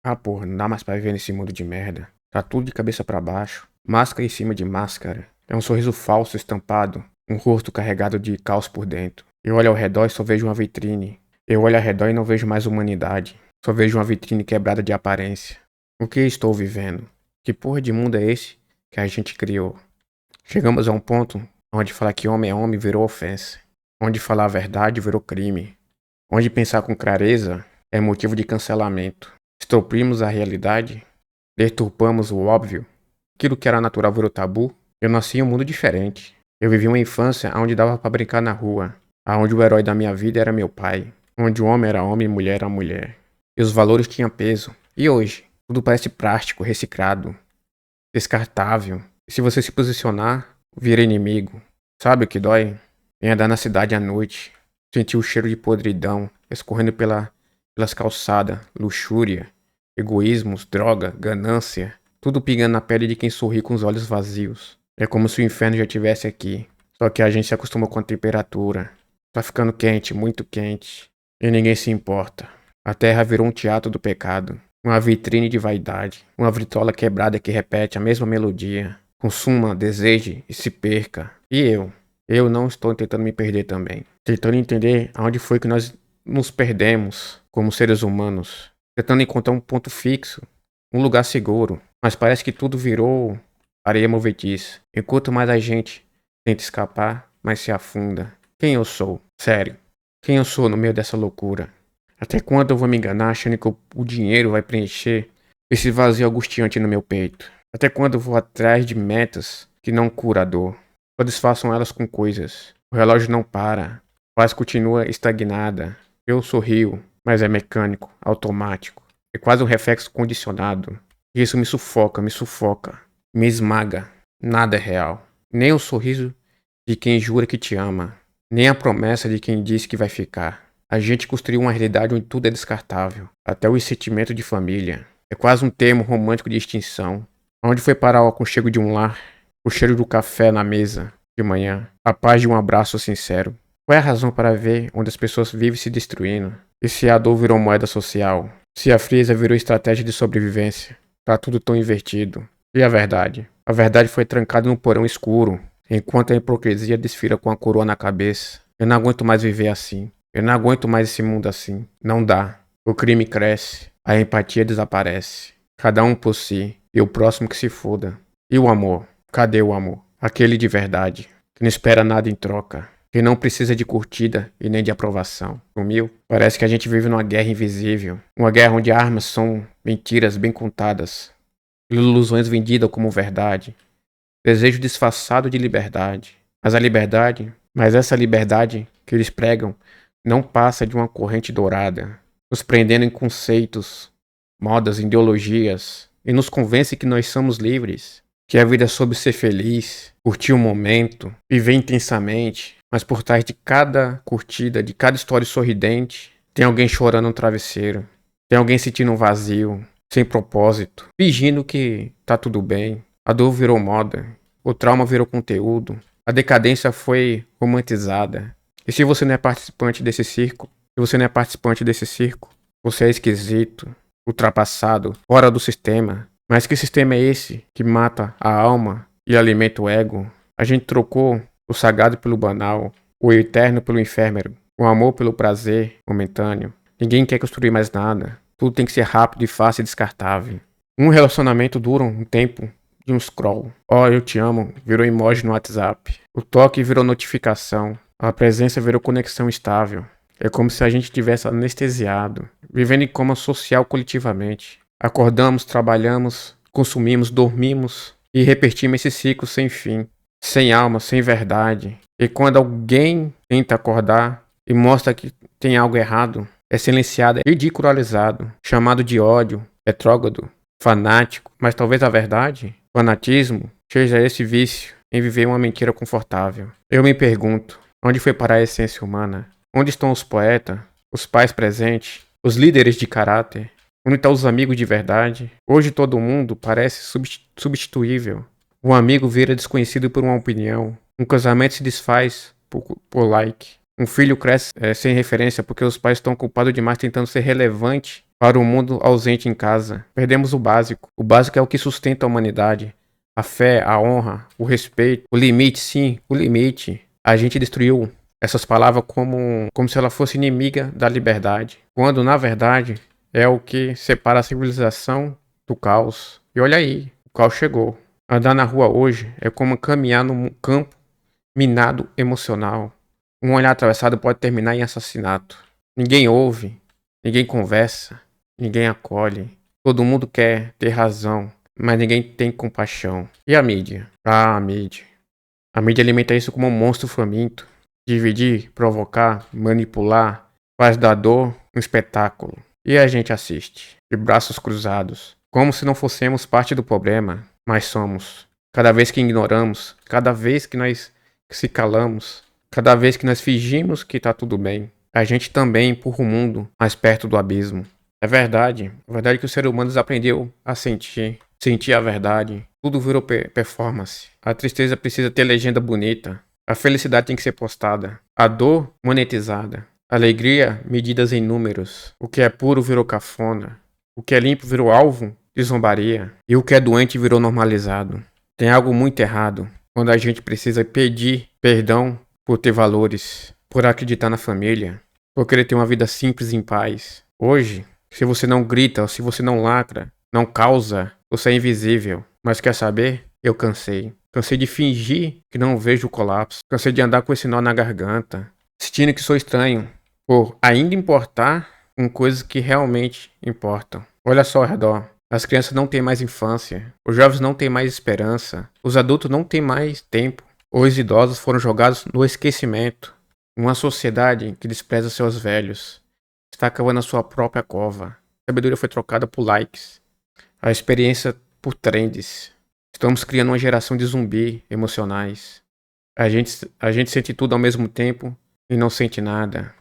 Ah, porra, não dá mais pra viver nesse mundo de merda. Tá tudo de cabeça pra baixo. Máscara em cima de máscara. É um sorriso falso estampado. Um rosto carregado de caos por dentro. Eu olho ao redor e só vejo uma vitrine. Eu olho ao redor e não vejo mais humanidade. Só vejo uma vitrine quebrada de aparência. O que estou vivendo? Que porra de mundo é esse que a gente criou? Chegamos a um ponto onde falar que homem é homem virou ofensa. Onde falar a verdade virou crime. Onde pensar com clareza é motivo de cancelamento. Estropimos a realidade, deturpamos o óbvio. Aquilo que era natural virou tabu. Eu nasci em um mundo diferente. Eu vivi uma infância onde dava pra brincar na rua, onde o herói da minha vida era meu pai, onde o homem era homem e mulher era mulher. E os valores tinham peso. E hoje, tudo parece plástico, reciclado, descartável. E se você se posicionar, vira inimigo. Sabe o que dói? Em andar na cidade à noite, sentir o cheiro de podridão escorrendo pelas calçadas, luxúria, egoísmos, droga, ganância, tudo pingando na pele de quem sorri com os olhos vazios. É como se o inferno já estivesse aqui. Só que a gente se acostumou com a temperatura. Tá ficando quente, muito quente. E ninguém se importa. A terra virou um teatro do pecado. Uma vitrine de vaidade. Uma vitrola quebrada que repete a mesma melodia. Consuma, deseje e se perca. E eu? Eu não estou tentando me perder também. Tentando entender aonde foi que nós nos perdemos como seres humanos. Tentando encontrar um ponto fixo. Um lugar seguro. Mas parece que tudo virou areia movediça. Enquanto mais a gente tenta escapar, mais se afunda. Quem eu sou? Sério. Quem eu sou no meio dessa loucura? Até quando eu vou me enganar achando que o dinheiro vai preencher esse vazio angustiante no meu peito? Até quando eu vou atrás de metas que não curam a dor? Só disfarçam elas com coisas. O relógio não para. A paz continua estagnada. Eu sorrio, mas é mecânico, automático. É quase um reflexo condicionado. E isso me sufoca, me esmaga. Nada é real. Nem o sorriso de quem jura que te ama, nem a promessa de quem diz que vai ficar. A gente construiu uma realidade onde tudo é descartável, até o sentimento de família. É quase um termo romântico de extinção. Onde foi parar o aconchego de um lar, o cheiro do café na mesa de manhã, a paz de um abraço sincero? Qual é a razão para ver onde as pessoas vivem se destruindo? E se a dor virou moeda social? Se a frieza virou estratégia de sobrevivência? Tá tudo tão invertido. E a verdade? A verdade foi trancada num porão escuro, enquanto a hipocrisia desfila com a coroa na cabeça. Eu não aguento mais viver assim. Eu não aguento mais esse mundo assim. Não dá. O crime cresce. A empatia desaparece. Cada um por si. E o próximo que se foda. E o amor? Cadê o amor? Aquele de verdade. Que não espera nada em troca. Que não precisa de curtida e nem de aprovação. Sumiu? Parece que a gente vive numa guerra invisível. Uma guerra onde armas são mentiras bem contadas. Ilusões vendidas como verdade. Desejo disfarçado de liberdade. Mas essa liberdade que eles pregam não passa de uma corrente dourada, nos prendendo em conceitos, modas, ideologias, e nos convence que nós somos livres, que a vida é sobre ser feliz, curtir o momento, viver intensamente, mas por trás de cada curtida, de cada história sorridente, tem alguém chorando no travesseiro, tem alguém sentindo um vazio, sem propósito, fingindo que tá tudo bem. A dor virou moda, o trauma virou conteúdo, a decadência foi romantizada. E se você não é participante desse circo, você é esquisito, ultrapassado, fora do sistema. Mas que sistema é esse que mata a alma e alimenta o ego? A gente trocou o sagrado pelo banal, o eterno pelo efêmero, o amor pelo prazer momentâneo. Ninguém quer construir mais nada. Tudo tem que ser rápido e fácil e descartável. Um relacionamento dura um tempo de um scroll. Oh, eu te amo, virou emoji no WhatsApp. O toque virou notificação. A presença virou conexão estável. É como se a gente tivesse anestesiado, vivendo em coma social coletivamente. Acordamos, trabalhamos, consumimos, dormimos e repetimos esse ciclo sem fim, sem alma, sem verdade. E quando alguém tenta acordar e mostra que tem algo errado, é silenciado, é ridicularizado, chamado de ódio, retrógrado, fanático. Mas talvez a verdade, fanatismo, seja esse vício em viver uma mentira confortável. Eu me pergunto, onde foi parar a essência humana? Onde estão os poetas, os pais presentes, os líderes de caráter? Onde estão os amigos de verdade? Hoje todo mundo parece substituível. Um amigo vira desconhecido por uma opinião. Um casamento se desfaz por like. Um filho cresce sem referência porque os pais estão ocupados demais tentando ser relevante para o mundo ausente em casa. Perdemos o básico. O básico é o que sustenta a humanidade. A fé, a honra, o respeito, o limite, sim, o limite. A gente destruiu essas palavras como se ela fosse inimiga da liberdade, quando na verdade é o que separa a civilização do caos. E olha aí, o caos chegou. Andar na rua hoje é como caminhar num campo minado emocional. Um olhar atravessado pode terminar em assassinato. Ninguém ouve, ninguém conversa, ninguém acolhe. Todo mundo quer ter razão, mas ninguém tem compaixão. E a mídia? Ah, a mídia. A mídia alimenta isso como um monstro faminto. Dividir, provocar, manipular, faz da dor um espetáculo. E a gente assiste, de braços cruzados, como se não fossemos parte do problema, mas somos. Cada vez que ignoramos, cada vez que nós se calamos, cada vez que nós fingimos que tá tudo bem, a gente também empurra o mundo mais perto do abismo. É verdade que o ser humano desaprendeu a sentir a verdade. Tudo virou performance. A tristeza precisa ter legenda bonita. A felicidade tem que ser postada. A dor monetizada. A alegria medidas em números. O que é puro virou cafona. O que é limpo virou alvo de zombaria. E o que é doente virou normalizado. Tem algo muito errado quando a gente precisa pedir perdão por ter valores, por acreditar na família, por querer ter uma vida simples e em paz. Hoje, se você não grita ou se você não lacra, não causa, você é invisível. Mas quer saber? Eu cansei. Cansei de fingir que não vejo o colapso. Cansei de andar com esse nó na garganta, sentindo que sou estranho, por ainda importar com coisas que realmente importam. Olha só ao redor. As crianças não têm mais infância. Os jovens não têm mais esperança. Os adultos não têm mais tempo. Os idosos foram jogados no esquecimento. Uma sociedade que despreza seus velhos está cavando a sua própria cova. A sabedoria foi trocada por likes. A experiência por trends. Estamos criando uma geração de zumbi emocionais. A gente sente tudo ao mesmo tempo e não sente nada.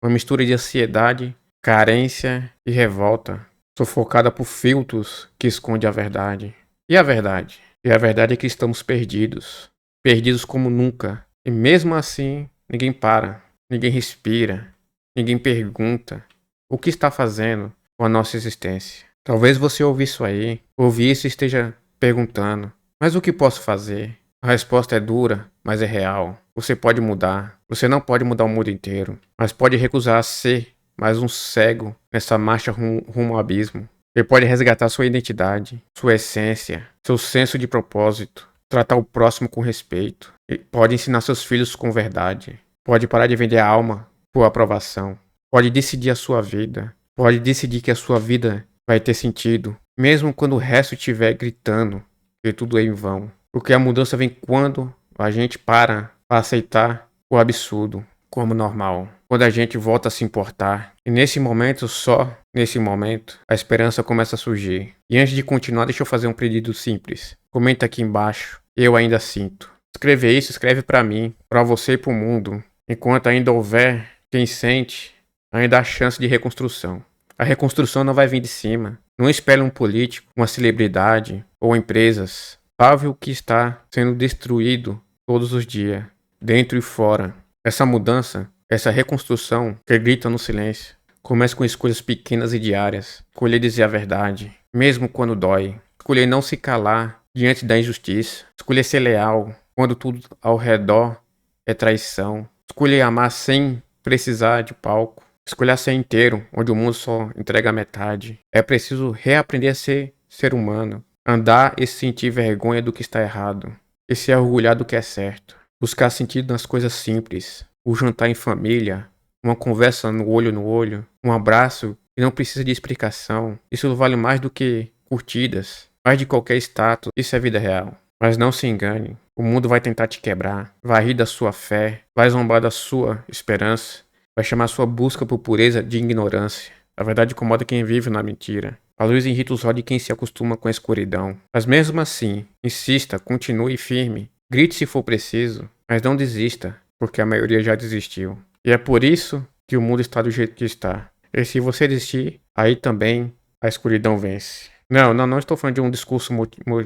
Uma mistura de ansiedade, carência e revolta, sufocada por filtros que escondem a verdade. E a verdade? E a verdade é que estamos perdidos. Perdidos como nunca. E mesmo assim, ninguém para, ninguém respira, ninguém pergunta o que está fazendo com a nossa existência. Talvez você ouvi isso aí, ouvi isso e esteja perguntando, mas o que posso fazer? A resposta é dura, mas é real. Você pode mudar. Você não pode mudar o mundo inteiro, mas pode recusar ser mais um cego nessa marcha rumo ao abismo. Você pode resgatar sua identidade, sua essência, seu senso de propósito, tratar o próximo com respeito. E pode ensinar seus filhos com verdade. Pode parar de vender a alma por aprovação. Pode decidir a sua vida. Pode decidir que a sua vida vai ter sentido, mesmo quando o resto estiver gritando que tudo é em vão. Porque a mudança vem quando a gente para aceitar o absurdo como normal. Quando a gente volta a se importar. E nesse momento, só nesse momento, a esperança começa a surgir. E antes de continuar, deixa eu fazer um pedido simples. Comenta aqui embaixo. Eu ainda sinto. Escreve isso, escreve pra mim, pra você e pro mundo. Enquanto ainda houver quem sente, ainda há chance de reconstrução. A reconstrução não vai vir de cima. Não espere um político, uma celebridade ou empresas. Salve o que está sendo destruído todos os dias, dentro e fora. Essa mudança, essa reconstrução que grita no silêncio, começa com escolhas pequenas e diárias. Escolher dizer a verdade, mesmo quando dói. Escolher não se calar diante da injustiça. Escolher ser leal quando tudo ao redor é traição. Escolher amar sem precisar de palco. Escolher ser inteiro, onde o mundo só entrega a metade. É preciso reaprender a ser humano. Andar e sentir vergonha do que está errado. E se orgulhar do que é certo. Buscar sentido nas coisas simples. O jantar em família. Uma conversa no olho. Um abraço que não precisa de explicação. Isso vale mais do que curtidas. Mais de qualquer status. Isso é vida real. Mas não se engane. O mundo vai tentar te quebrar. Vai rir da sua fé. Vai zombar da sua esperança. Vai chamar sua busca por pureza de ignorância. A verdade incomoda quem vive na mentira. A luz irrita os olhos de quem se acostuma com a escuridão. Mas mesmo assim, insista, continue firme. Grite se for preciso, mas não desista, porque a maioria já desistiu. E é por isso que o mundo está do jeito que está. E se você desistir, aí também a escuridão vence. Não estou falando de um discurso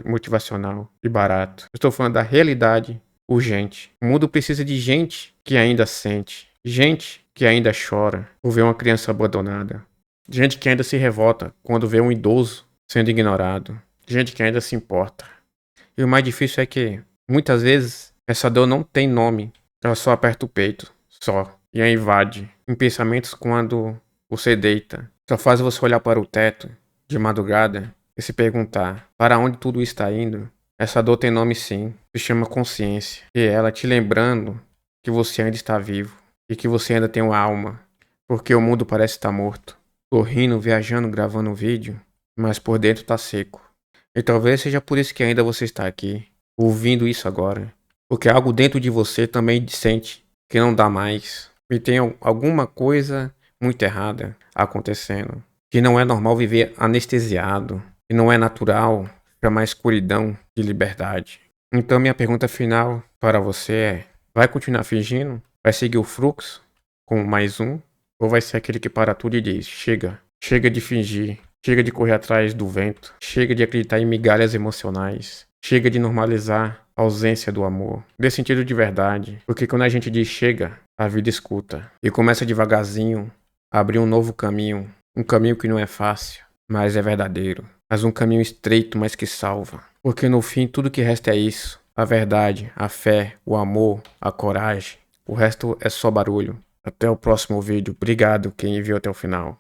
motivacional e barato. Estou falando da realidade urgente. O mundo precisa de gente que ainda sente. Gente que ainda chora por ver uma criança abandonada. Gente que ainda se revolta quando vê um idoso sendo ignorado. Gente que ainda se importa. E o mais difícil é que, muitas vezes, essa dor não tem nome. Ela só aperta o peito, só. E a invade. Em pensamentos quando você deita. Só faz você olhar para o teto, de madrugada, e se perguntar, para onde tudo está indo? Essa dor tem nome sim. Se chama consciência. E é ela te lembrando que você ainda está vivo. E que você ainda tem uma alma. Porque o mundo parece estar morto. Sorrindo, viajando, gravando um vídeo. Mas por dentro tá seco. E talvez seja por isso que ainda você está aqui, ouvindo isso agora. Porque algo dentro de você também sente que não dá mais. E tem alguma coisa muito errada acontecendo. Que não é normal viver anestesiado. E não é natural chamar escuridão de liberdade. Então minha pergunta final para você é: vai continuar fingindo? Vai seguir o fluxo com mais um? Ou vai ser aquele que para tudo e diz: chega, chega de fingir. Chega de correr atrás do vento. Chega de acreditar em migalhas emocionais. Chega de normalizar a ausência do amor. Dê sentido de verdade. Porque quando a gente diz chega, a vida escuta. E começa devagarzinho a abrir um novo caminho. Um caminho que não é fácil, mas é verdadeiro. Mas um caminho estreito, mas que salva. Porque no fim tudo que resta é isso. A verdade, a fé, o amor, a coragem. O resto é só barulho. Até o próximo vídeo. Obrigado quem viu até o final.